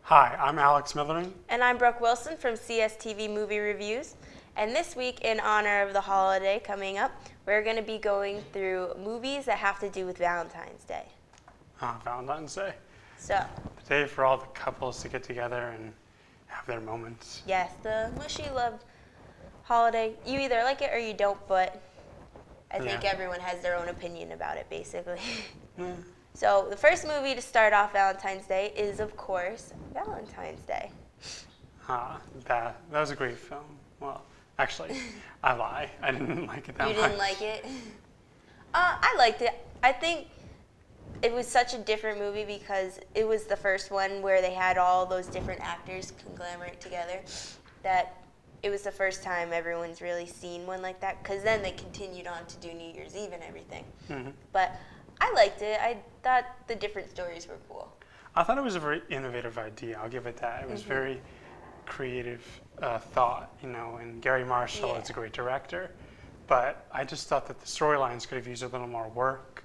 Hi, I'm Alex Millering. And I'm Brooke Wilson from CSTV Movie Reviews. And this week, in honor of the holiday coming up, we're going to be going through movies that have to do with Valentine's Day. Valentine's Day. So, The day for all the couples to get together and have their moments. yes, the mushy loved holiday. You either like it or you don't, but I think everyone has their own opinion about it, basically. So, the first movie to start off Valentine's Day is, of course, Valentine's Day. That was a great film. Well, actually, I lie. I didn't like it that much. You didn't like it? I liked it. I think it was such a different movie because it was the first one where they had all those different actors conglomerate together, that it was the first time everyone's really seen one like that, because then they continued on to do New Year's Eve and everything. Mm-hmm. But I liked it. I thought the different stories were cool. I thought it was a very innovative idea. I'll give it that. It was very creative thought, and Gary Marshall is a great director. But I just thought that the storylines could have used a little more work,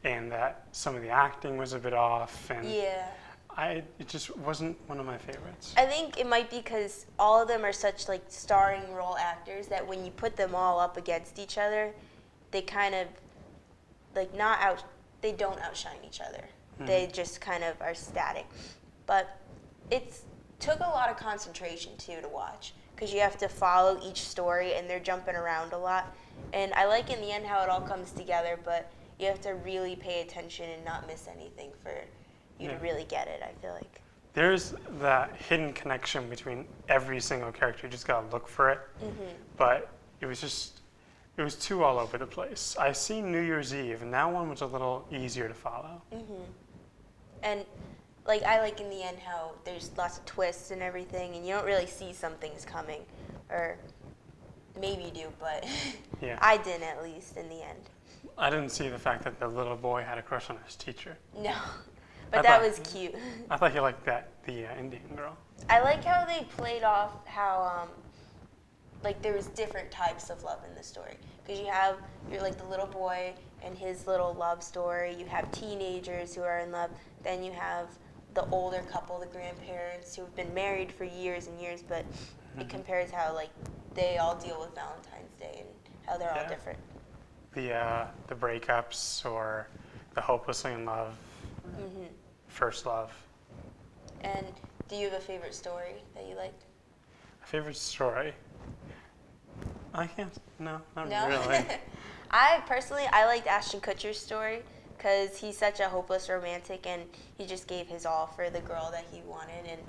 and that some of the acting was a bit off. And it just wasn't one of my favorites. I think it might be because all of them are such starring role actors that when you put them all up against each other, they kind of they don't outshine each other. Mm-hmm. They just kind of are static. But it took a lot of concentration too to watch, because you have to follow each story and they're jumping around a lot. And I like in the end how it all comes together, but you have to really pay attention and not miss anything for you to really get it, I feel like. There's that hidden connection between every single character. You just gotta look for it. Mm-hmm. But it was too all over the place. I seen New Year's Eve, and that one was a little easier to follow. Mm-hmm. And I like in the end how there's lots of twists and everything, and you don't really see some things coming, or maybe you do, but I didn't, at least in the end. I didn't see the fact that the little boy had a crush on his teacher. No, but that was cute. I thought he liked the Indian girl. I like how they played off how there was different types of love in the story, because you're the little boy and his little love story. You have teenagers who are in love. Then you have the older couple, the grandparents, who have been married for years and years, but it compares how they all deal with Valentine's Day and how they're all different. The breakups, or the hopelessly in love, first love. And do you have a favorite story that you liked? A favorite story? I can't. No, not really. I liked Ashton Kutcher's story, because he's such a hopeless romantic, and he just gave his all for the girl that he wanted, and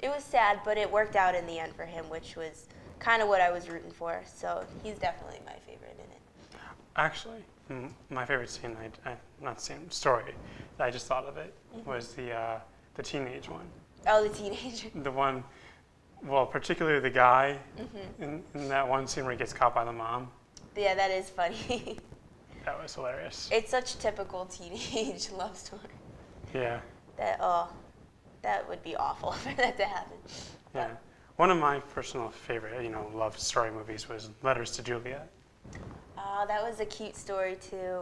it was sad, but it worked out in the end for him, which was kind of what I was rooting for. So he's definitely my favorite in it. Actually, my favorite scene, not scene, story, I just thought of it, was the teenage one. Oh, the teenager. The one, well, particularly the guy in that one scene where he gets caught by the mom. Yeah, that is funny. That was hilarious. It's such typical teenage love story. Yeah. That would be awful for that to happen. Yeah. One of my personal favorite, love story movies was Letters to Juliet. Oh, that was a cute story too.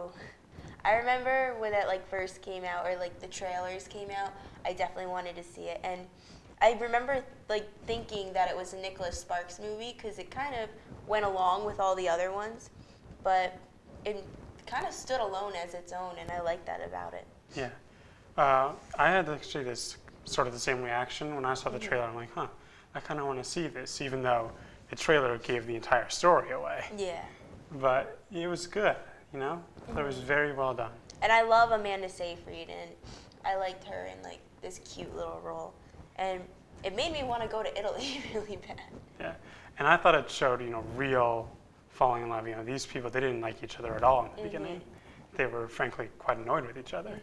I remember when that first came out, or the trailers came out, I definitely wanted to see it. And I remember thinking that it was a Nicholas Sparks movie, because it kind of went along with all the other ones, but it kind of stood alone as its own, and I like that about it. Yeah. I had actually this sort of the same reaction when I saw the trailer. I'm like, I kind of want to see this, even though the trailer gave the entire story away. Yeah. But it was good, I thought it was very well done. And I love Amanda Seyfried, and I liked her in this cute little role. And it made me want to go to Italy really bad. Yeah. And I thought it showed, real falling in love. These people, they didn't like each other at all in the beginning. They were frankly quite annoyed with each other.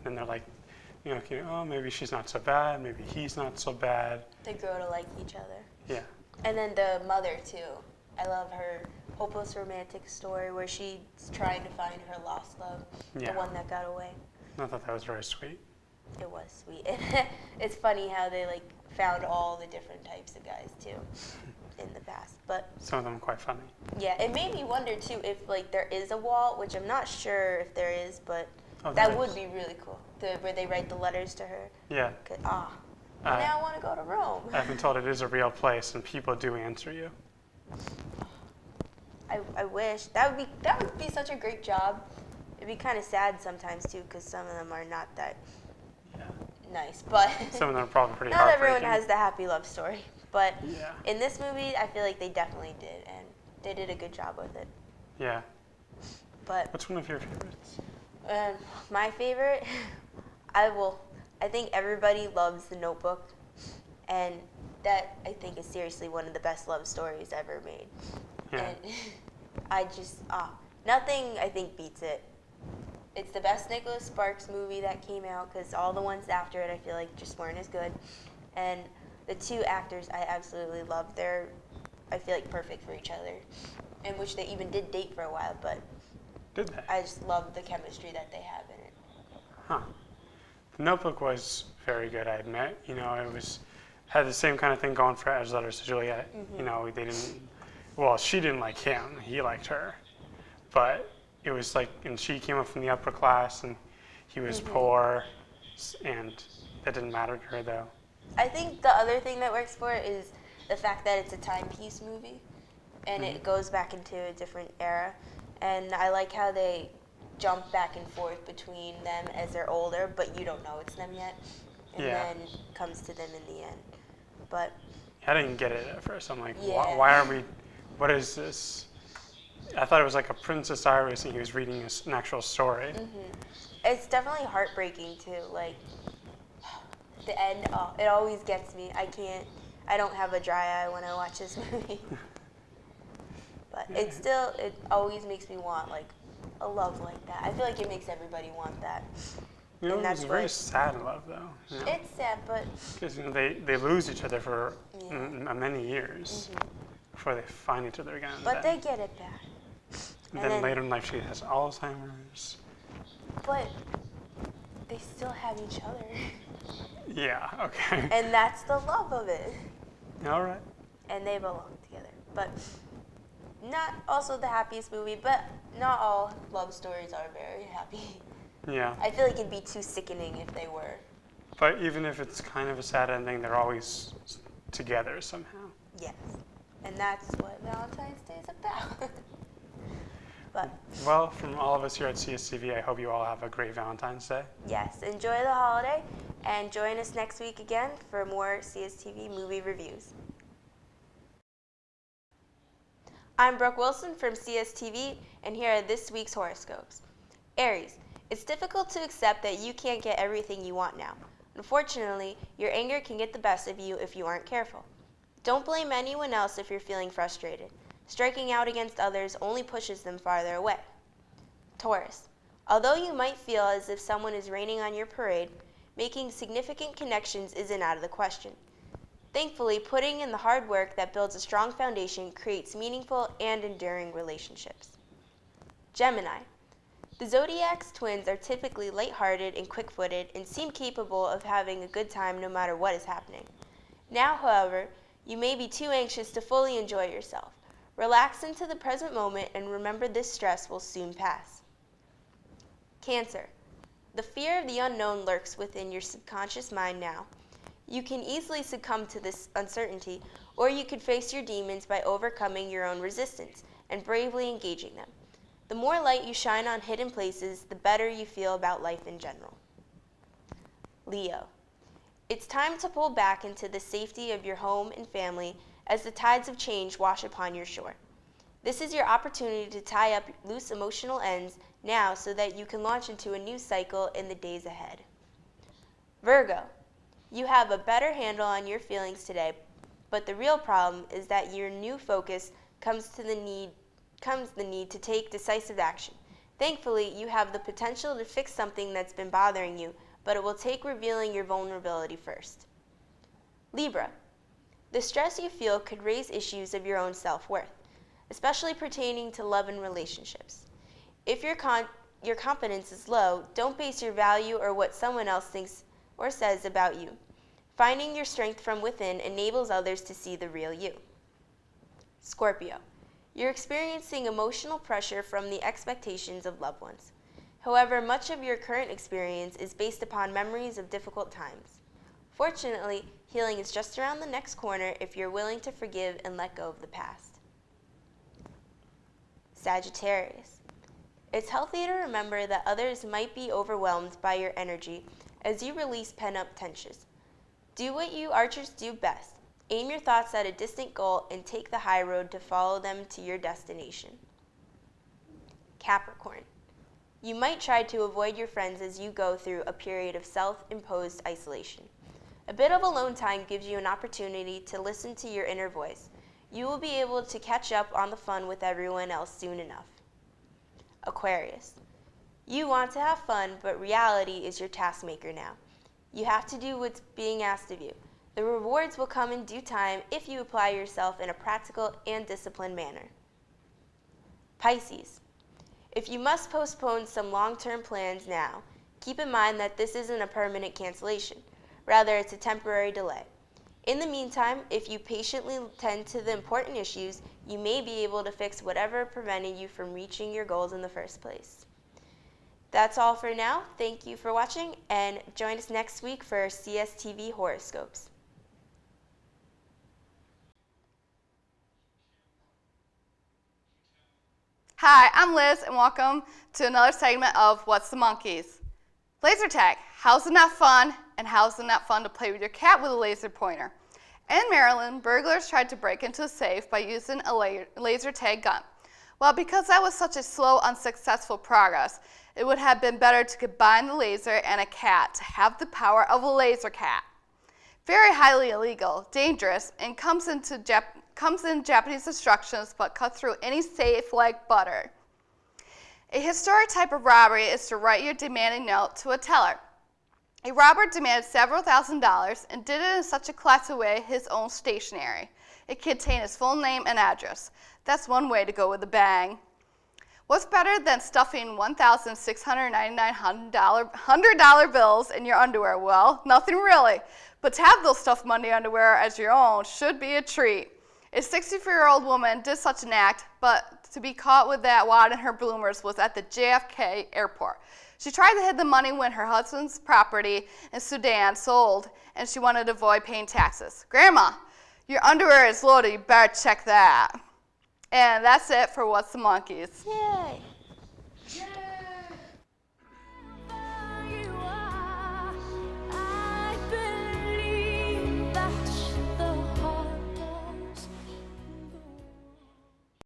And they're like, oh, maybe she's not so bad, maybe he's not so bad. They grow to like each other. Yeah. And then the mother too. I love her hopeless romantic story where she's trying to find her lost love, the one that got away. I thought that was very sweet. It was sweet. It's funny how they found all the different types of guys too in the past, but some of them quite funny. Yeah, it made me wonder too if there is a wall, which I'm not sure if there is, but that would be really cool. Where they write the letters to her. Yeah. Now I want to go to Rome. I've been told it is a real place and people do answer you. I wish that would be such a great job. It'd be kind of sad sometimes too, because some of them are not that Yeah. nice. But Some of them are probably pretty not everyone heartbreaking. has the happy love story. But Yeah. in this movie, I feel like they definitely did, and they did a good job with it. Yeah. But What's one of your favorites? my favorite, I think everybody loves The Notebook, and that I think is seriously one of the best love stories ever made. Yeah. And I just, nothing I think beats it. It's the best Nicholas Sparks movie that came out, because all the ones after it I feel like just weren't as good. And the two actors I absolutely love. They're, I feel like, perfect for each other, in which they even did date for a while, but Did they? I just love the chemistry that they have in it. Huh. The Notebook was very good, I admit. It had the same kind of thing going for Edge Letters to Juliet. They didn't. Well, she didn't like him. He liked her, but it was like, and she came up from the upper class, and he was poor, and that didn't matter to her though. I think the other thing that works for it is the fact that it's a timepiece movie, and it goes back into a different era. And I like how they jump back and forth between them as they're older, but you don't know it's them yet, and Yeah. then comes to them in the end. But I didn't get it at first. I'm like, Yeah. why are we? What is this? I thought it was like a Princess Iris, and he was reading an actual story. it's definitely heartbreaking too. Like the end, it always gets me. I don't have a dry eye when I watch this movie. But it always makes me want like a love like that. I feel like it makes everybody want that. It And was that's a very what- sad love though. It's sad, but Because they lose each other for Yeah. many years before they find each other again. but they get it back. then later in life she has Alzheimer's. But they still have each other, Yeah. Okay. and that's the love of it. All right. And they belong together. But not also the happiest movie, but not all love stories are very happy. Yeah. I feel like it'd be too sickening if they were. But even if it's kind of a sad ending, they're always together somehow. Yes. And that's what Valentine's Day is about. But Well, from all of us here at CSTV, I hope you all have a great Valentine's Day. yes, enjoy the holiday and join us next week again for more CSTV movie reviews. I'm Brooke Wilson from CSTV, and here are this week's horoscopes. Aries, it's difficult to accept that you can't get everything you want now. Unfortunately, your anger can get the best of you if you aren't careful. Don't blame anyone else if you're feeling frustrated. Striking out against others only pushes them farther away. Taurus, although you might feel as if someone is raining on your parade, making significant connections isn't out of the question. Thankfully, putting in the hard work that builds a strong foundation creates meaningful and enduring relationships. Gemini, the Zodiac's twins are typically lighthearted and quick-footed and seem capable of having a good time no matter what is happening. Now, however, you may be too anxious to fully enjoy yourself. Relax into the present moment and remember this stress will soon pass. Cancer, the fear of the unknown lurks within your subconscious mind now. You can easily succumb to this uncertainty, or you could face your demons by overcoming your own resistance and bravely engaging them. The more light you shine on hidden places, the better you feel about life in general. Leo, it's time to pull back into the safety of your home and family as the tides of change wash upon your shore. This is your opportunity to tie up loose emotional ends now so that you can launch into a new cycle in the days ahead. Virgo, you have a better handle on your feelings today, but the real problem is that your new focus comes the need to take decisive action. Thankfully, you have the potential to fix something that's been bothering you, but it will take revealing your vulnerability first. Libra, the stress you feel could raise issues of your own self-worth, especially pertaining to love and relationships. If your confidence is low, don't base your value or what someone else thinks or says about you. Finding your strength from within enables others to see the real you. Scorpio, you're experiencing emotional pressure from the expectations of loved ones. However, much of your current experience is based upon memories of difficult times. Fortunately, healing is just around the next corner if you're willing to forgive and let go of the past. Sagittarius. It's healthy to remember that others might be overwhelmed by your energy as you release pent-up tensions. Do what you archers do best. Aim your thoughts at a distant goal and take the high road to follow them to your destination. Capricorn. You might try to avoid your friends as you go through a period of self-imposed isolation. A bit of alone time gives you an opportunity to listen to your inner voice. You will be able to catch up on the fun with everyone else soon enough. Aquarius. You want to have fun, but reality is your taskmaker now. You have to do what's being asked of you. The rewards will come in due time if you apply yourself in a practical and disciplined manner. Pisces. If you must postpone some long-term plans now, keep in mind that this isn't a permanent cancellation. Rather, it's a temporary delay. In the meantime, if you patiently tend to the important issues, you may be able to fix whatever prevented you from reaching your goals in the first place. That's all for now. Thank you for watching, and join us next week for CSTV horoscopes. Hi, I'm Liz, and welcome to another segment of What's the Monkeys? Laser tag. How's it not fun? And how's it not fun to play with your cat with a laser pointer? In Maryland, burglars tried to break into a safe by using a laser tag gun. Well, because that was such a slow, unsuccessful progress, it would have been better to combine the laser and a cat to have the power of a laser cat. Very highly illegal, dangerous, and comes in Japanese instructions but cuts through any safe like butter. A historic type of robbery is to write your demanding note to a teller. A robber demanded several $1,000s and did it in such a classy way his own stationery. It contained his full name and address. That's one way to go with a bang. What's better than stuffing $1,699 $100 bills in your underwear? Well, nothing really. But to have those stuffed money underwear as your own should be a treat. A 64-year-old woman did such an act, but to be caught with that wad in her bloomers was at the JFK airport. She tried to hide the money when her husband's property in Sudan sold, and she wanted to avoid paying taxes. Grandma, your underwear is loaded. You better check that. And that's it for What's the Monkeys? Yay! Yay!